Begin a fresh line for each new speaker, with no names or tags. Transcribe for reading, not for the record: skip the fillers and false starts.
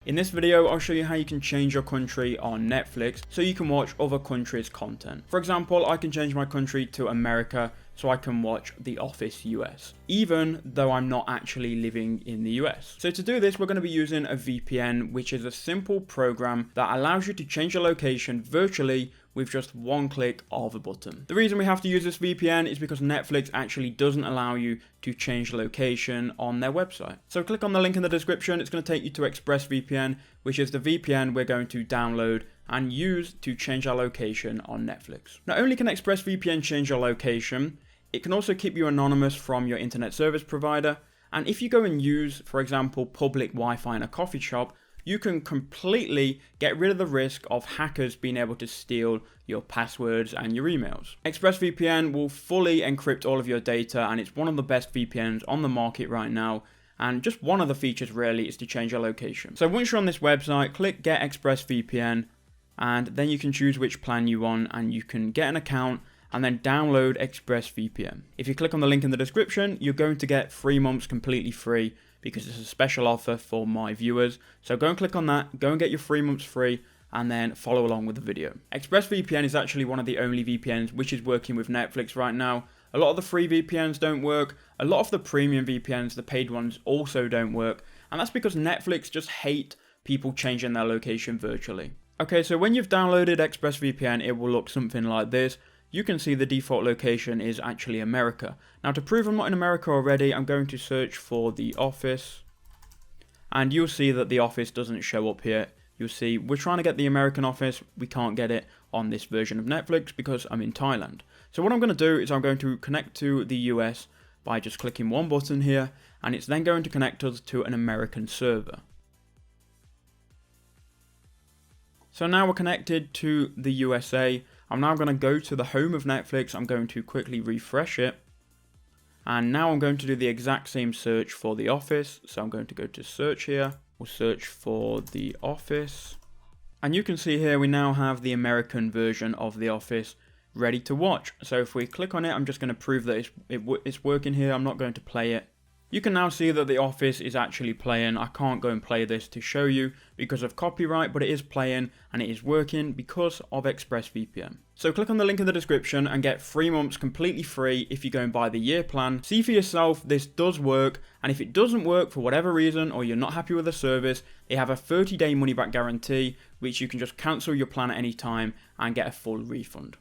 In this video, I'll show you how you can change your country on Netflix so you can watch other countries' content. For example, I can change my country to America so I can watch The Office US, even though I'm not actually living in the US. So to do this, we're going to be using a VPN, which is a simple program that allows you to change your location virtually with just one click of a button. The reason we have to use this VPN is because Netflix actually doesn't allow you to change location on their website. So click on the link in the description. It's going to take you to ExpressVPN, which is the VPN we're going to download and use to change our location on Netflix. Not only can ExpressVPN change your location, it can also keep you anonymous from your internet service provider. And if you go and use, for example, public Wi-Fi in a coffee shop, you can completely get rid of the risk of hackers being able to steal your passwords and your emails. ExpressVPN will fully encrypt all of your data, and it's one of the best VPNs on the market right now. And just one of the features really is to change your location. So once you're on this website, click Get ExpressVPN, and then you can choose which plan you want, and you can get an account and then download ExpressVPN. If you click on the link in the description, you're going to get 3 months completely free because it's a special offer for my viewers. So go and click on that, go and get your 3 months free, and then follow along with the video. ExpressVPN is actually one of the only VPNs which is working with Netflix right now. A lot of the free VPNs don't work. A lot of the premium VPNs, the paid ones, also don't work. And that's because Netflix just hate people changing their location virtually. Okay, so when you've downloaded ExpressVPN, it will look something like this. You can see the default location is actually America. Now, to prove I'm not in America already, I'm going to search for The Office. And you'll see that The Office doesn't show up here. You'll see we're trying to get the American Office. We can't get it on this version of Netflix because I'm in Thailand. So what I'm going to do is I'm going to connect to the US by just clicking one button here. And it's then going to connect us to an American server. So now we're connected to the USA. I'm now going to go to the home of Netflix. I'm going to quickly refresh it. And now I'm going to do the exact same search for The Office. So I'm going to go to search here. We'll search for The Office. And you can see here we now have the American version of The Office ready to watch. So if we click on it, I'm just going to prove that it's working here. I'm not going to play it. You can now see that The Office is actually playing. I can't go and play this to show you because of copyright, but it is playing and it is working because of ExpressVPN. So click on the link in the description and get 3 months completely free if you go and buy the year plan. See for yourself, this does work, and if it doesn't work for whatever reason or you're not happy with the service, they have a 30-day money-back guarantee, which you can just cancel your plan at any time and get a full refund.